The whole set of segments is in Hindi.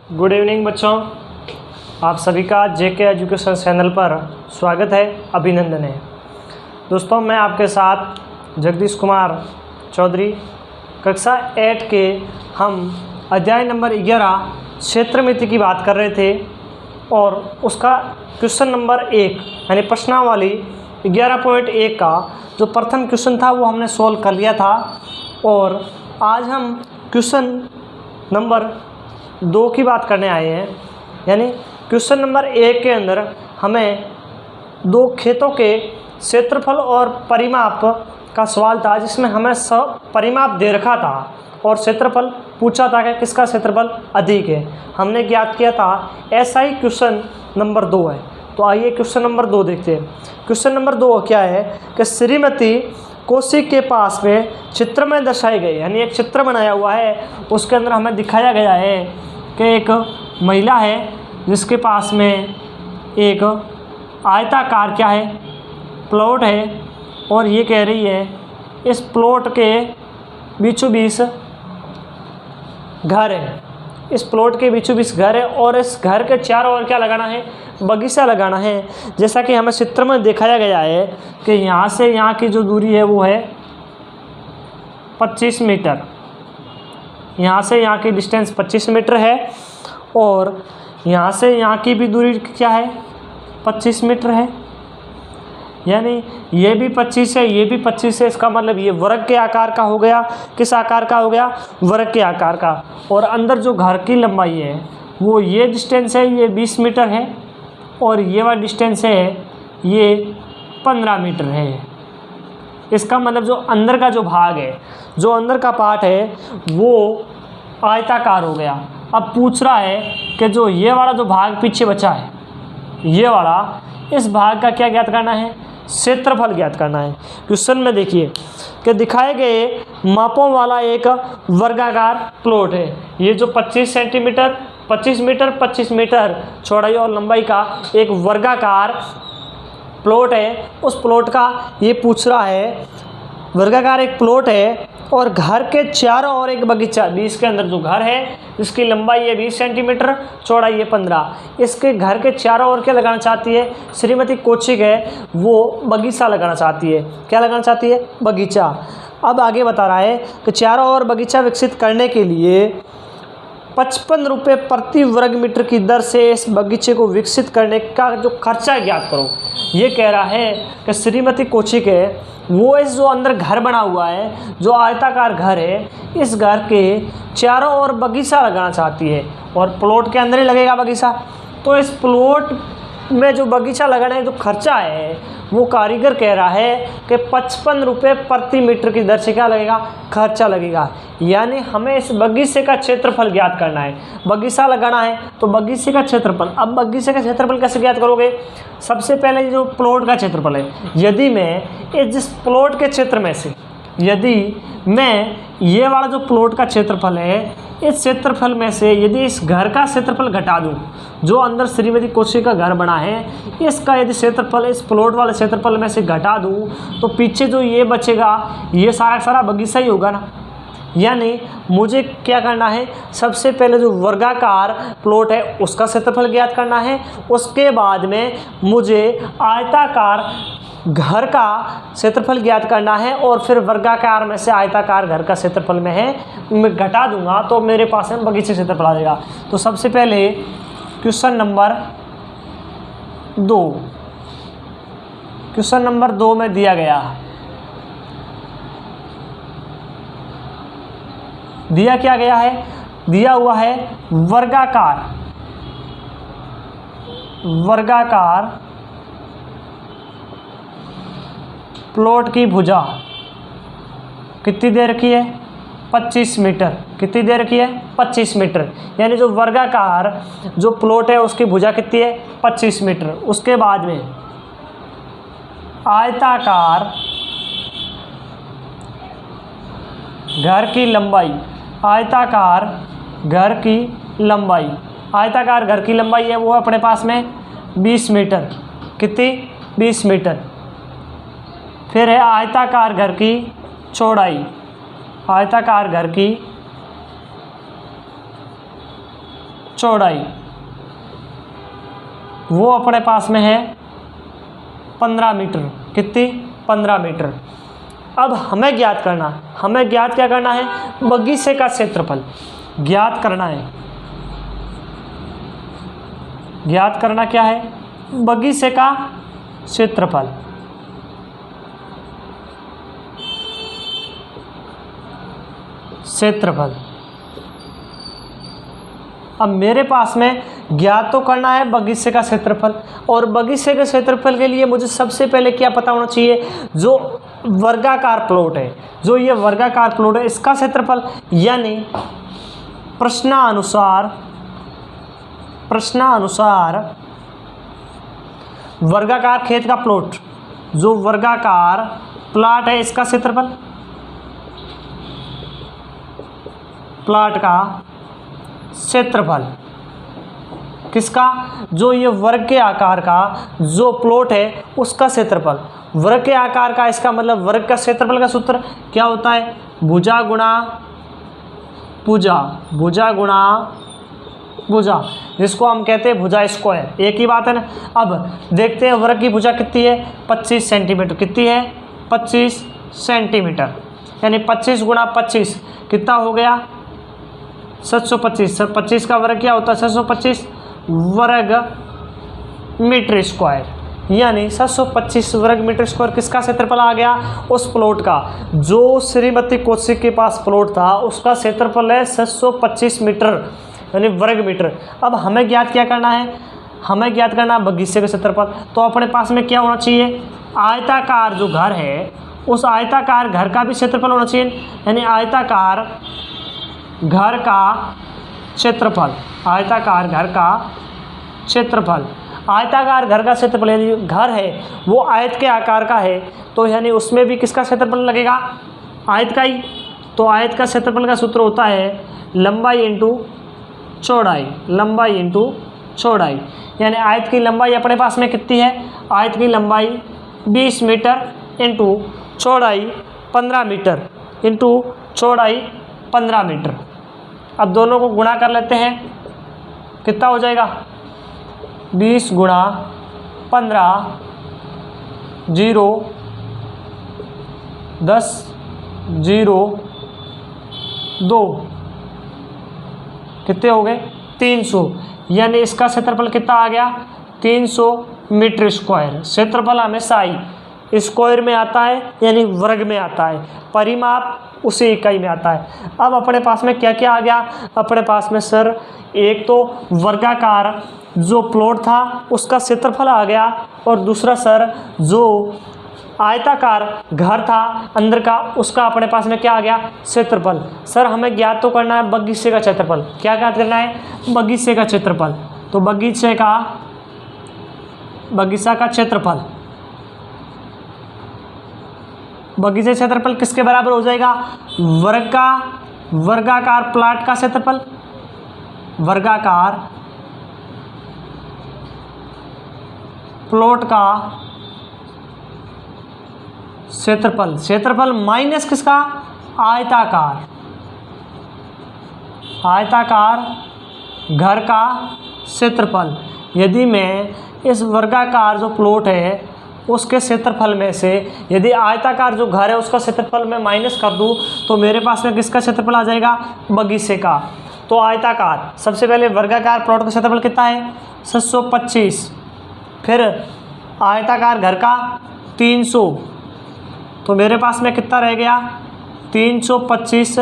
गुड इवनिंग बच्चों, आप सभी का जेके एजुकेशन चैनल पर स्वागत है, अभिनंदन है। दोस्तों, मैं आपके साथ जगदीश कुमार चौधरी कक्षा 8 के हम अध्याय नंबर 11 क्षेत्र मिति की बात कर रहे थे और उसका क्वेश्चन नंबर 1 यानी प्रश्नावली 11.1 का जो प्रथम क्वेश्चन था वो हमने सॉल्व कर लिया था। और आज हम क्वेश्चन नंबर 2 की बात करने आए हैं। यानी क्वेश्चन नंबर 1 के अंदर हमें 2 खेतों के क्षेत्रफल और परिमाप का सवाल था, जिसमें हमें परिमाप दे रखा था और क्षेत्रफल पूछा था कि किसका क्षेत्रफल अधिक है। हमने ज्ञात किया था। ऐसा ही क्वेश्चन नंबर 2 है। तो आइए क्वेश्चन नंबर 2 देखते हैं। क्वेश्चन नंबर 2 क्या है कि श्रीमती कौशिक के पास में चित्र में दर्शाए गए, यानी एक चित्र बनाया हुआ है, उसके अंदर हमें दिखाया गया है कि एक महिला है जिसके पास में एक आयताकार क्या है, प्लॉट है, और ये कह रही है इस प्लॉट के बीचों बीच घर है। इस प्लॉट के बीचों बीच घर है और इस घर के चारों ओर क्या लगाना है, बगीचा लगाना है। जैसा कि हमें चित्र में दिखाया गया है कि यहाँ से यहाँ की जो दूरी है वो है 25 मीटर। यहाँ से यहाँ की डिस्टेंस 25 मीटर है और यहाँ से यहाँ की भी दूरी क्या है, 25 मीटर है। यानी ये भी 25 है, ये भी 25 है। इसका मतलब ये वर्ग के आकार का हो गया। किस आकार का हो गया? वर्ग के आकार का। और अंदर जो घर की लंबाई है वो ये डिस्टेंस है, ये 20 मीटर है, और ये वाला डिस्टेंस है ये 15 मीटर है। इसका मतलब जो अंदर का जो भाग है, जो अंदर का पार्ट है वो आयताकार हो गया। अब पूछ रहा है कि जो ये वाला जो भाग पीछे बचा है, ये वाला, इस भाग का क्या ज्ञात करना है? क्षेत्रफल ज्ञात करना है। क्वेश्चन में देखिए कि दिखाए गए मापों वाला एक वर्गाकार प्लॉट है। ये जो 25 सेंटीमीटर 25 मीटर 25 मीटर चौड़ाई और लंबाई का एक वर्गाकार प्लॉट है, उस प्लॉट का ये पूछ रहा है। वर्गाकार एक प्लॉट है और घर के चारों ओर एक बगीचा, 20 के अंदर जो घर है जिसकी लंबाई है 20 सेंटीमीटर, चौड़ाई है 15, इसके घर के चारों ओर क्या लगाना चाहती है श्रीमती कौशिक है, वो बगीचा लगाना चाहती है। क्या लगाना चाहती है? बगीचा। अब आगे बता रहा है कि चारों ओर बगीचा विकसित करने के लिए 55 रुपये प्रति वर्ग मीटर की दर से इस बगीचे को विकसित करने का जो खर्चा है ज्ञात करो। ये कह रहा है कि श्रीमती कौशिक है वो इस जो अंदर घर बना हुआ है, जो आयताकार घर है, इस घर के चारों ओर बगीचा लगाना चाहती है और प्लॉट के अंदर ही लगेगा बगीचा। तो इस प्लॉट में जो बगीचा लगाने का जो खर्चा है वो कारीगर कह रहा है कि 55 रुपये प्रति मीटर की दर से क्या लगेगा? खर्चा लगेगा। यानी हमें इस बगीचे का क्षेत्रफल ज्ञात करना है। बगीचा लगाना है तो बगीचे का क्षेत्रफल। अब बगीचे का क्षेत्रफल कैसे ज्ञात करोगे? सबसे पहले जो प्लॉट का क्षेत्रफल है, यदि मैं इस जिस प्लॉट के क्षेत्र में से, यदि मैं ये वाला जो प्लॉट का क्षेत्रफल है, इस क्षेत्रफल में से यदि इस घर का क्षेत्रफल घटा दूं, जो अंदर श्रीमती कौशिक का घर बना है, इसका यदि क्षेत्रफल इस प्लॉट वाले क्षेत्रफल में से घटा दूं तो पीछे जो ये बचेगा ये सारा सारा बगीचा ही होगा ना। यानी मुझे क्या करना है? सबसे पहले जो वर्गाकार प्लॉट है उसका क्षेत्रफल ज्ञात करना है। उसके बाद में मुझे आयताकार घर का क्षेत्रफल ज्ञात करना है और फिर वर्गाकार में से आयताकार घर का क्षेत्रफल में है मैं घटा दूंगा तो मेरे पास में बगीचे क्षेत्रफल आ जाएगा। तो सबसे पहले क्वेश्चन नंबर 2, क्वेश्चन नंबर 2 में दिया गया, दिया क्या गया है? दिया हुआ है वर्गाकार प्लॉट की भुजा कितनी दे रखी है? 25 मीटर। कितनी दे रखी है? 25 मीटर। यानी जो वर्गाकार जो प्लॉट है उसकी भुजा कितनी है? 25 मीटर। उसके बाद में आयताकार घर की लंबाई, आयताकार घर की लंबाई, आयताकार घर की लंबाई है वो अपने पास में 20 मीटर। कितनी? 20 मीटर। फिर है आयताकार घर की चौड़ाई, आयताकार घर की चौड़ाई वो अपने पास में है 15 मीटर। कितनी? 15 मीटर। अब हमें ज्ञात क्या करना है? बगीचे का क्षेत्रफल ज्ञात करना है। ज्ञात करना क्या है? बगीचे का क्षेत्रफल। अब मेरे पास में ज्ञात तो करना है बगीचे का क्षेत्रफल, और बगीचे के क्षेत्रफल के लिए मुझे सबसे पहले क्या पता होना चाहिए? जो वर्गाकार प्लॉट है, जो ये वर्गाकार प्लॉट है इसका क्षेत्रफल, यानी प्रश्नानुसार वर्गाकार खेत का प्लॉट, जो वर्गाकार प्लाट है इसका क्षेत्रफल, प्लाट का क्षेत्रफल किसका? जो ये वर्ग के आकार का जो प्लॉट है उसका क्षेत्रफल। वर्ग के आकार का, इसका मतलब वर्ग का क्षेत्रफल का सूत्र क्या होता है? भुजा गुणा भुजा, जिसको हम कहते हैं भुजा स्क्वायर। एक ही बात है ना। अब देखते हैं वर्ग की भुजा कितनी है? 25 सेंटीमीटर। कितनी है? 25 सेंटीमीटर, यानी 25 गुणा 25 कितना हो गया? 725। 25 का वर्ग क्या होता है? 725 वर्ग मीटर स्क्वायर, यानी 725 वर्ग मीटर स्क्वायर किसका क्षेत्रफल आ गया? उस प्लॉट का जो श्रीमती कौशिक के पास प्लॉट था उसका क्षेत्रफल है 725 मीटर, यानी वर्ग मीटर। अब हमें ज्ञात क्या करना है? हमें ज्ञात करना बगीचे का क्षेत्रफल। तो अपने पास में क्या होना चाहिए? आयताकार जो घर है उस आयताकार घर का भी क्षेत्रफल होना चाहिए, यानी आयताकार घर का क्षेत्रफल। आयताकार घर का क्षेत्रफल यदि घर है वो आयत के आकार का है, तो यानी उसमें भी किसका क्षेत्रफल लगेगा? आयत का ही। तो आयत का क्षेत्रफल का सूत्र होता है लंबाई इंटू चौड़ाई, यानी आयत की लंबाई अपने पास में कितनी है? आयत की लंबाई 20 मीटर इंटू चौड़ाई 15 मीटर इंटू चौड़ाई 15 मीटर। अब दोनों को गुणा कर लेते हैं, कितना हो जाएगा? 20 गुणा 15 0 10 0 2 कितने हो गए? 300, यानी इसका क्षेत्रफल कितना आ गया? 300 मीटर स्क्वायर। क्षेत्रफल हमेशा ही स्क्वायर में आता है, यानी वर्ग में आता है, परिमाप उसी इकाई में आता है। अब अपने पास में क्या क्या आ गया? अपने पास में सर एक तो वर्गाकार जो प्लॉट था उसका क्षेत्रफल आ गया, और दूसरा सर जो आयताकार घर था अंदर का उसका अपने पास में क्या आ गया? क्षेत्रफल। सर हमें ज्ञात तो करना है बगीचे का क्षेत्रफल। क्या ज्ञात करना है? बगीचे का क्षेत्रफल। तो बगीचा का क्षेत्रफल, बगीचे क्षेत्रफल किसके बराबर हो जाएगा? वर्गाकार प्लाट का क्षेत्रफल, वर्गाकार प्लॉट का क्षेत्रफल माइनस किसका? आयताकार घर का क्षेत्रफल। यदि मैं इस वर्गाकार जो प्लॉट है उसके क्षेत्रफल में से यदि आयताकार जो घर है उसका क्षेत्रफल में माइनस कर दूं तो मेरे पास में किसका क्षेत्रफल आ जाएगा? बगीचे का। तो आयताकार, सबसे पहले वर्गाकार प्लॉट का क्षेत्रफल कितना है? 725, फिर आयताकार घर का 300, तो मेरे पास में कितना रह गया? 325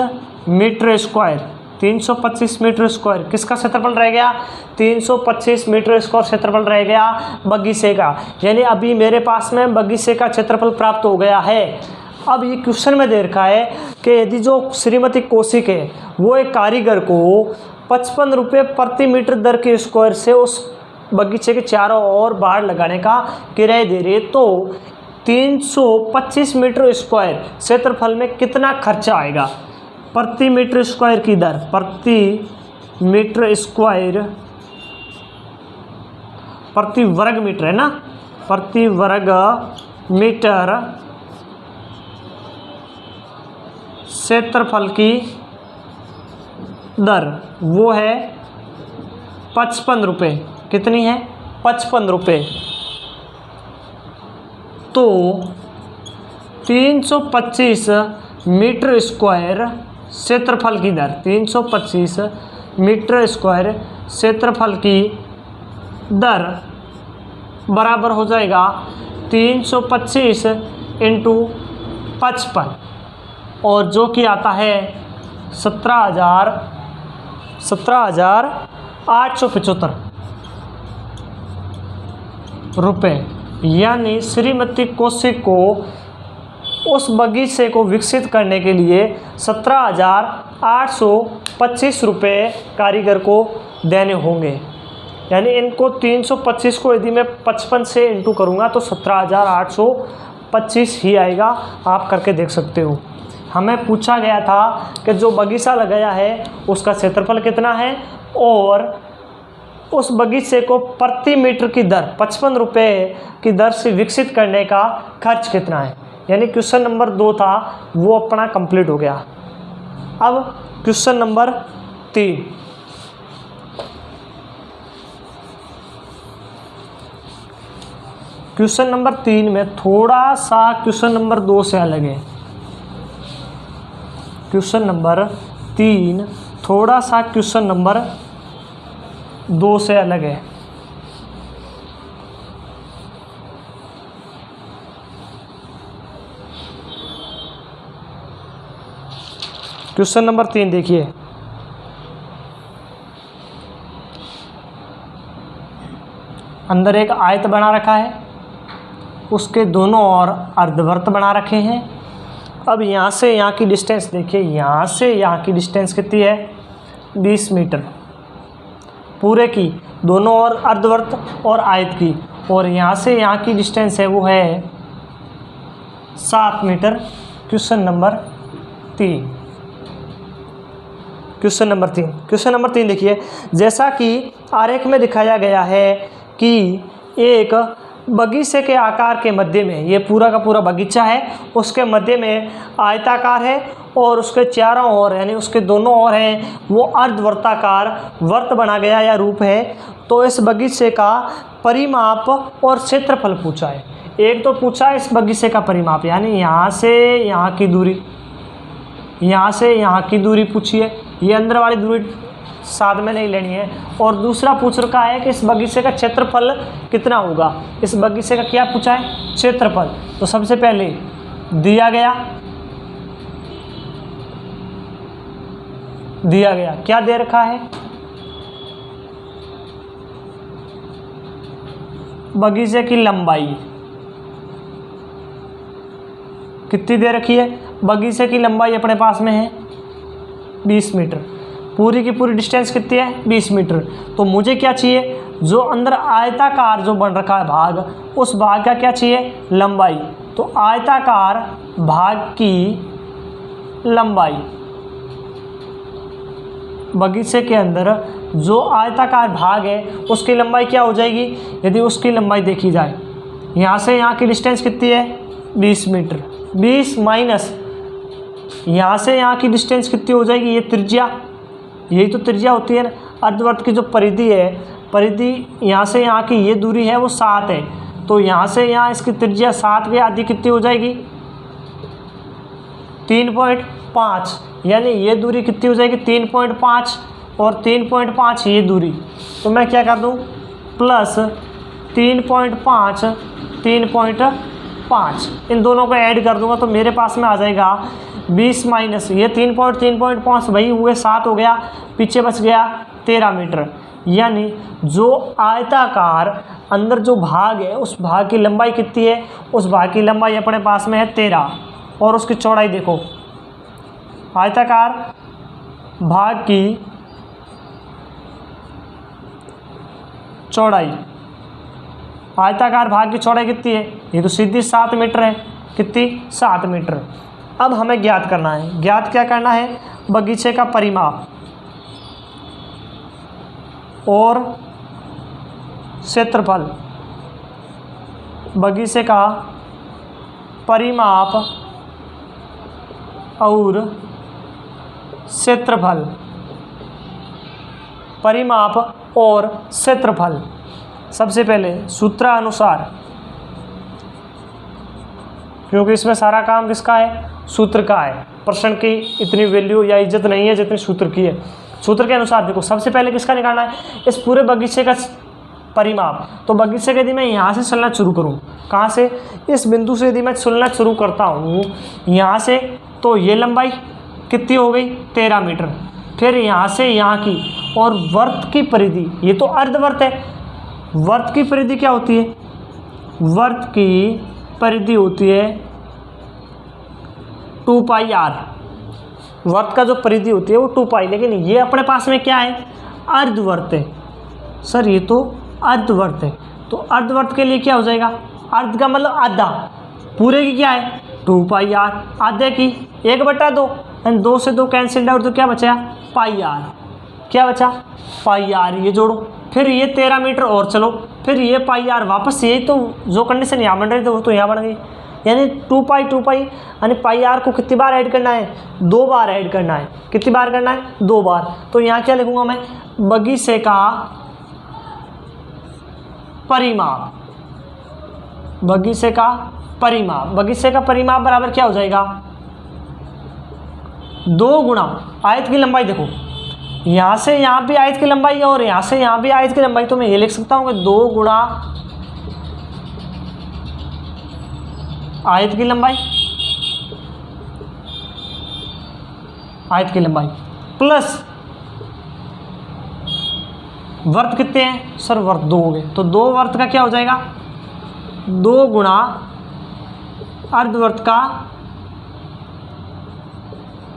मीटर स्क्वायर। 325 मीटर स्क्वायर किसका क्षेत्रफल रह गया? 325 मीटर स्क्वायर क्षेत्रफल रह गया बगीचे का। यानी अभी मेरे पास में बगीचे का क्षेत्रफल प्राप्त हो गया है। अब ये क्वेश्चन में दे रखा है कि यदि जो श्रीमती कौशिक है वो एक कारीगर को 55 रुपये प्रति मीटर दर के स्क्वायर से उस बगीचे के चारों ओर बाड़ लगाने का किराया दे रही है, तो 325 मीटर स्क्वायर क्षेत्रफल में कितना खर्चा आएगा? प्रति मीटर स्क्वायर की दर, प्रति मीटर स्क्वायर, प्रति वर्ग मीटर है ना, प्रति वर्ग मीटर क्षेत्रफल की दर वो है 55 रुपये। कितनी है? 55 रुपये। तो 325 मीटर स्क्वायर क्षेत्रफल की दर, 325 मीटर स्क्वायर क्षेत्रफल की दर बराबर हो जाएगा 325 इंटू 55, और जो कि आता है 17,875 रुपये। यानी श्रीमती कौशिक को उस बगीचे को विकसित करने के लिए 17,825 रुपये कारीगर को देने होंगे। यानी इनको 325 को यदि मैं 55 से इंटू करूँगा तो 17,825 ही आएगा। आप करके देख सकते हो। हमें पूछा गया था कि जो बगीचा लगाया है उसका क्षेत्रफल कितना है और उस बगीचे को प्रति मीटर की दर 55 रुपये की दर से विकसित करने का खर्च कितना है। यानी क्वेश्चन नंबर 2 था वो अपना कंप्लीट हो गया। अब क्वेश्चन नंबर 3। क्वेश्चन नंबर 3 में थोड़ा सा क्वेश्चन नंबर 2 से अलग है। क्वेश्चन नंबर 3 थोड़ा सा क्वेश्चन नंबर 2 से अलग है। क्वेश्चन नंबर 3 देखिए, अंदर एक आयत बना रखा है, उसके दोनों ओर अर्धवृत्त बना रखे हैं। अब यहाँ से यहाँ की डिस्टेंस देखिए, यहाँ से यहाँ की डिस्टेंस कितनी है? 20 मीटर पूरे की, दोनों ओर अर्धवृत्त और आयत की। और यहाँ से यहाँ की डिस्टेंस है वो है 7 meter. Question number 3। Question number 3 देखिए, जैसा कि आरेख में दिखाया गया है कि एक बगीचे के आकार के मध्य में, ये पूरा का पूरा बगीचा है, उसके मध्य में आयताकार है और उसके चारों ओर यानी उसके दोनों ओर हैं वो अर्धवृत्ताकार वर्त बना गया या रूप है। तो इस बगीचे का परिमाप और क्षेत्रफल पूछा है। एक तो पूछा है इस बगीचे का परिमाप, यानी यहाँ से यहाँ की दूरी, यहाँ से यहाँ की दूरी पूछी है, ये अंदर वाली दूरी साथ में नहीं लेनी है। और दूसरा पूछ रखा है कि इस बगीचे का क्षेत्रफल कितना होगा। इस बगीचे का क्या पूछा है? क्षेत्रफल। तो सबसे पहले दिया गया क्या दे रखा है? बगीचे की लंबाई कितनी दे रखी है? बगीचे की लंबाई अपने पास में है 20 मीटर। पूरी की पूरी डिस्टेंस कितनी है? 20 मीटर। तो मुझे क्या चाहिए? जो अंदर आयताकार जो बन रखा है भाग, उस भाग का क्या चाहिए? लंबाई। तो आयताकार भाग की लंबाई, बगीचे के अंदर जो आयताकार भाग है उसकी लंबाई क्या हो जाएगी? यदि उसकी लंबाई देखी जाए, यहाँ से यहाँ की डिस्टेंस कितनी है? 20 मीटर। 20 माइनस यहाँ से यहाँ की डिस्टेंस कितनी हो जाएगी? ये त्रिज्या, यही तो त्रिज्या होती है ना अर्धवृत्त की। जो परिधि है, परिधि यहाँ से यहाँ की ये दूरी है वो 7 है। तो यहाँ से यहाँ इसकी त्रिज्या 7 की आधी कितनी हो जाएगी? 3.5। यानी ये दूरी कितनी हो जाएगी? 3.5 और 3.5 ये दूरी। तो मैं क्या कर दूँ? प्लस 3.5 3.5 इन दोनों को ऐड कर दूंगा तो मेरे पास में आ जाएगा 20 माइनस ये 3.5 वही हुए 7 हो गया, पीछे बच गया 13 मीटर। यानी जो आयताकार अंदर जो भाग है उस भाग की लंबाई कितनी है? उस भाग की लंबाई अपने पास में है 13। और उसकी चौड़ाई देखो, आयताकार भाग की चौड़ाई, आयताकार भाग की चौड़ाई कितनी है? ये तो सीधी 7 मीटर है। कितनी? 7 मीटर। अब हमें ज्ञात करना है। ज्ञात क्या करना है? बगीचे का परिमाप और क्षेत्रफल। बगीचे का परिमाप और क्षेत्रफल। परिमाप और क्षेत्रफल। सबसे पहले सूत्रानुसार, क्योंकि इसमें सारा काम किसका है, सूत्र का है। प्रश्न की इतनी वैल्यू या इज्जत नहीं है जितनी सूत्र की है। सूत्र के अनुसार देखो, सबसे पहले किसका निकालना है, इस पूरे बगीचे का परिमाप। तो बगीचे के यदि मैं यहाँ से चलना शुरू करूँ, कहाँ से, इस बिंदु से यदि मैं चलना शुरू करता हूँ यहाँ से, तो ये लंबाई कितनी हो गई, 13 मीटर। फिर यहाँ से यहाँ की, और वर्त की परिधि, ये तो अर्धवर्त है। वर्त की परिधि क्या होती है, वर्त की परिधि होती है 2πr। वर्त का जो परिधि होती है वो 2π, लेकिन ये अपने पास में क्या है, अर्धवर्त है। सर ये तो अर्धवर्त है, तो अर्धवर्त के लिए क्या हो जाएगा, अर्ध का मतलब आधा, पूरे की क्या है 2πr, आधे की 1/2, एंड 2 से 2 कैंसिल आउट, तो क्या बचा πr, क्या बचा πr, ये जोड़ो। फिर ये 13 मीटर और चलो, फिर ये πr वापस, यही तो जो कंडीशन यहाँ बन रही थी वो तो यहाँ बन गई, यानी 2π यानी πr को कितनी बार ऐड करना है, 2 बार ऐड करना है। कितनी बार करना है, 2 बार। तो यहाँ क्या लिखूंगा मैं, बगीचे का परिमाप, बगीचे का परिमाप, बगीचे का परिमाप बराबर क्या हो जाएगा, 2 गुणा आयत की लंबाई। देखो यहाँ से यहाँ भी आयत की लंबाई और यहाँ से यहाँ भी आयत की लंबाई, तो मैं ये लिख सकता हूँ कि 2 गुणा आयत की लंबाई, आयत की लंबाई प्लस वर्त कितने हैं, सर वर्त 2 हो गए, तो 2 वर्त का क्या हो जाएगा, 2 गुणा अर्धवर्त का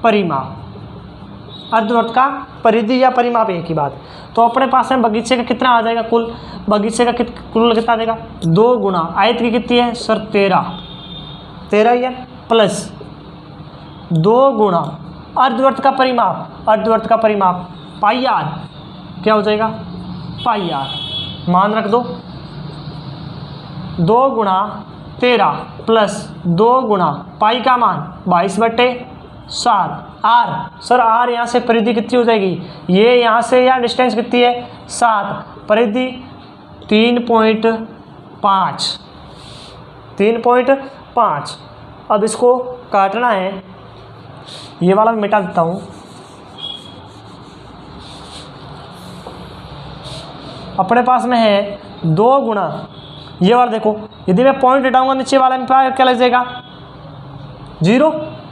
परिमाप। अर्धवर्त का परिधि या परिमाप एक ही बात। तो अपने पास में बगीचे का कितना आ जाएगा, कुल बगीचे का कुल कितना देगा, 2 गुणा आयत की कितनी है सर 13 ही है, प्लस 2 गुणा अर्धवर्त का परिमाप, अर्धवर्त का परिमाप πr, क्या हो जाएगा πr, मान रख दो 2 गुणा 13 प्लस 2 गुणा पाई का मान 22/7 r। सर r यहाँ से परिधि कितनी हो जाएगी, ये यहाँ से यहाँ डिस्टेंस कितनी है 7, परिधि 3.5। अब इसको काटना है, ये वाला मिटा देता हूँ। अपने पास में है 2 गुणा, ये वाला देखो, यदि मैं पॉइंट हटाऊंगा नीचे वाला में क्या लग जाएगा 0,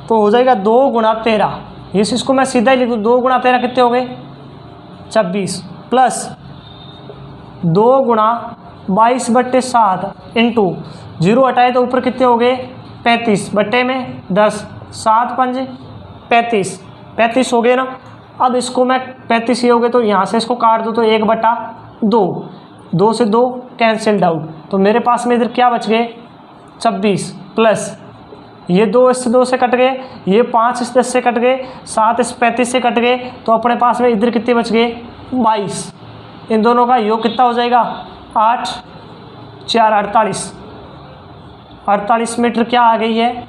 तो हो जाएगा 2 गुणा 13। इसको मैं सीधा ही लिख दूँ, 2 गुणा 13 कितने हो गए 26, प्लस 2 गुणा 22/7 इंटू 0 हटाए तो ऊपर कितने हो गए 35 बट्टे में 10, 7 5 35 हो गए ना। अब इसको मैं 35 ही हो गए, तो यहाँ से इसको काट दो तो 1/2, 2 से 2 कैंसिल्ड आउट, तो मेरे पास में इधर क्या बच गए 26, प्लस ये 2 इस 2 से कट गए, ये 5 इस 10 से कट गए, 7 इस 35 से कट गए, तो अपने पास में इधर कितने बच गए 22। इन दोनों का योग कितना हो जाएगा 8 4 48 मीटर क्या आ गई है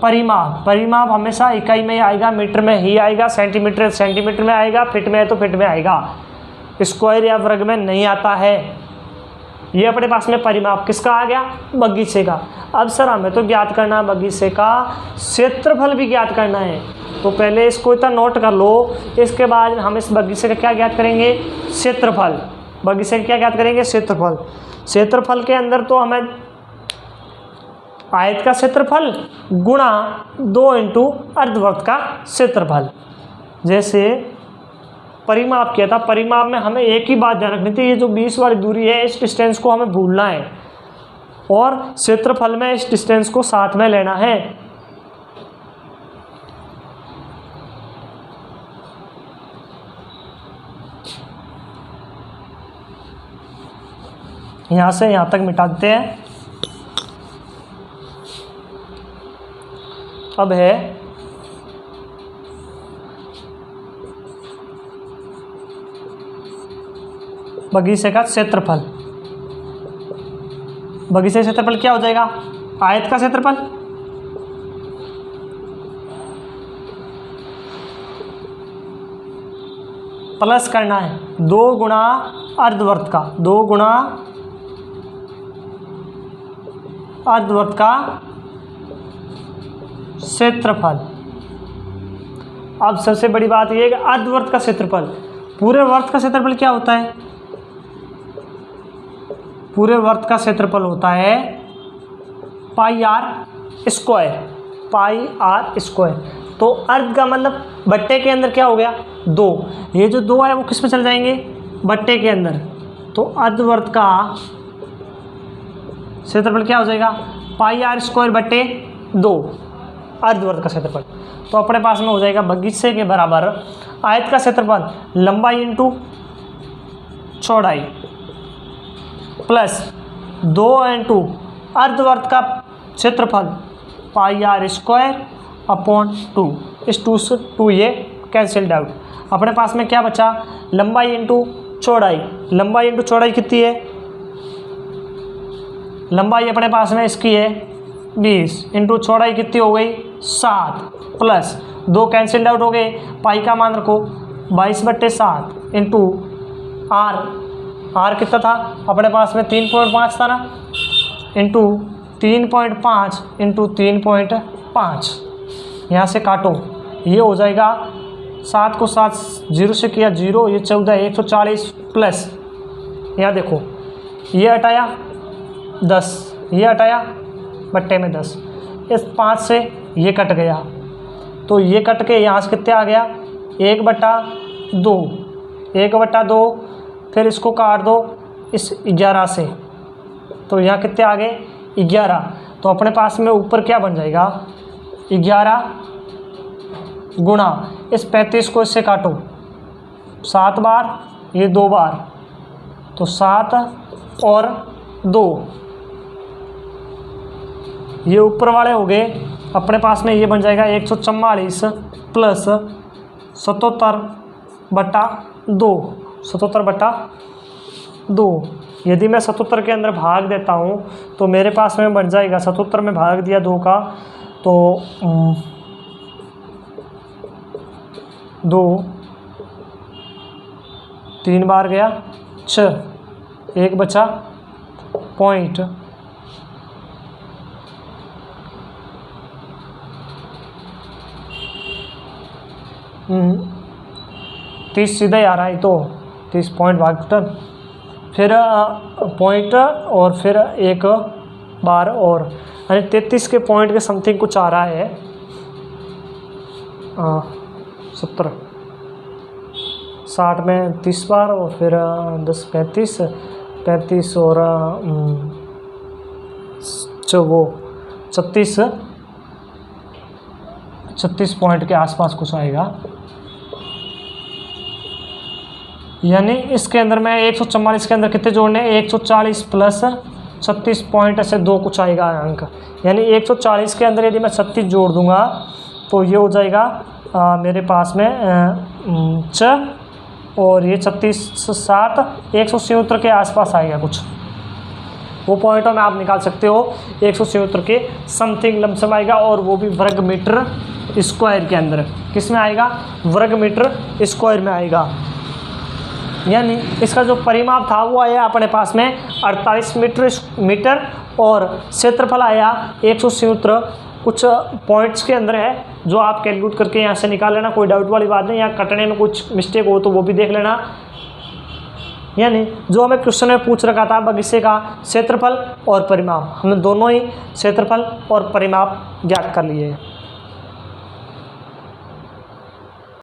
परिमाप। परिमाप हमेशा इकाई में आएगा, मीटर में ही आएगा, सेंटीमीटर में आएगा, फिट में है तो फिट में आएगा, स्क्वायर या वर्ग में नहीं आता है। ये अपने पास में परिमाप किसका आ गया, बगीचे का। अब सर हमें तो ज्ञात करना है बगीचे का क्षेत्रफल भी ज्ञात करना है, तो पहले इसको इतना नोट कर लो। इसके बाद हम इस बगीचे का क्या ज्ञात करेंगे, क्षेत्रफल। बगीचे का क्या ज्ञात करेंगे, क्षेत्रफल। क्षेत्रफल के अंदर तो हमें आयत का क्षेत्रफल गुणा 2 इंटू अर्धवर्त का क्षेत्रफल। जैसे परिमाप किया था, परिमाप में हमें एक ही बात ध्यान रखनी थी, ये जो 20 वाली दूरी है इस डिस्टेंस को हमें भूलना है, और क्षेत्रफल में इस डिस्टेंस को साथ में लेना है। यहाँ से यहाँ तक मिटा देते हैं। अब है बगीचे का क्षेत्रफल। बगीचे का क्षेत्रफल क्या हो जाएगा, आयत का क्षेत्रफल प्लस करना है 2 गुणा अर्धवर्त का, 2 गुणा अर्धवर्त का क्षेत्रफल। अब सबसे बड़ी बात यह है कि अर्धवर्त का क्षेत्रफल, पूरे वर्त का क्षेत्रफल क्या होता है? पूरे वर्त का क्षेत्रफल होता है pi r square, pi r square. तो अर्ध का मतलब बट्टे के अंदर क्या हो गया 2, ये जो 2 है वो किस में चल जाएंगे? बट्टे के अंदर। तो अर्धवर्त का क्षेत्रफल क्या हो जाएगा? पाई आर स्क्वायर बट्टे 2, अर्धवर्त का क्षेत्रफल। तो अपने पास में हो जाएगा बगीचे के बराबर आयत का क्षेत्रफल लंबाई इंटू चौड़ाई प्लस 2 इंटू अर्धवर्त का क्षेत्रफल पाई आर स्क्वायर अपॉन 2। इस 2 से 2 ये कैंसिल्ड आउट। अपने पास में क्या बचा? लंबाई इंटू चौड़ाई। लंबाई इंटू चौड़ाई कितनी है? लंबाई अपने पास में इसकी है 20 इंटू चौड़ाई कितनी हो गई 7 प्लस 2 कैंसिल्ड आउट हो गए। पाई का मान रखो 22/7 इंटू आर, आर कितना था अपने पास में 3.5 था ना, इंटू 3.5 इंटू 3.5। यहाँ से काटो, ये हो जाएगा 7 को 7 0 से किया 0, ये 14 140 प्लस यहाँ देखो ये हटाया 10, ये हटाया बट्टे में 10, इस 5 से ये कट गया, तो ये कट के यहाँ से कितने आ गया 1/2, 1/2। फिर इसको काट दो इस 11 से, तो यहाँ कितने आ गए 11। तो अपने पास में ऊपर क्या बन जाएगा 11 गुणा इस 35 को इससे काटो 7 बार, ये 2 बार, तो 7 और 2 ये ऊपर वाले हो गए। अपने पास में ये बन जाएगा 144 प्लस 77/2, 77/2। यदि मैं 77 के अंदर भाग देता हूँ तो मेरे पास में बन जाएगा 77 में भाग दिया 2 का, तो 2 3 बार गया 6, 1 बचा पॉइंट 30 सीधा ही आ रहा है, तो 30 पॉइंट भाग टन, फिर पॉइंट और फिर 1 बार और, यानी 33 के पॉइंट के समथिंग कुछ आ रहा है 70 60 में 30 बार और फिर 10 35 और वो 36 पॉइंट के आसपास कुछ आएगा। यानी इसके अंदर मैं 144 के अंदर कितने जोड़ने, 140 प्लस 36 पॉइंट ऐसे 2 कुछ आएगा अंक। यानी 140 के अंदर यदि मैं 36 जोड़ दूंगा तो ये हो जाएगा मेरे पास में 6 और ये 36 7 177 के आसपास आएगा कुछ। वो पॉइंटों में आप निकाल सकते हो 177 के समथिंग लमसम आएगा, और वो भी वर्ग मीटर स्क्वायर के अंदर। किस में आएगा? वर्ग मीटर स्क्वायर में आएगा। यानी इसका जो परिमाप था वो आया अपने पास में 48 मीटर और क्षेत्रफल आया 177 कुछ पॉइंट्स के अंदर है, जो आप कैलकुलेट करके यहाँ से निकाल लेना, कोई डाउट वाली बात नहीं। यहाँ कटने में कुछ मिस्टेक हो तो वो भी देख लेना। यानी जो हमें क्वेश्चन में पूछ रखा था बगीचे का क्षेत्रफल और परिमाप, हमने दोनों ही क्षेत्रफल और परिमाप ज्ञात कर लिए।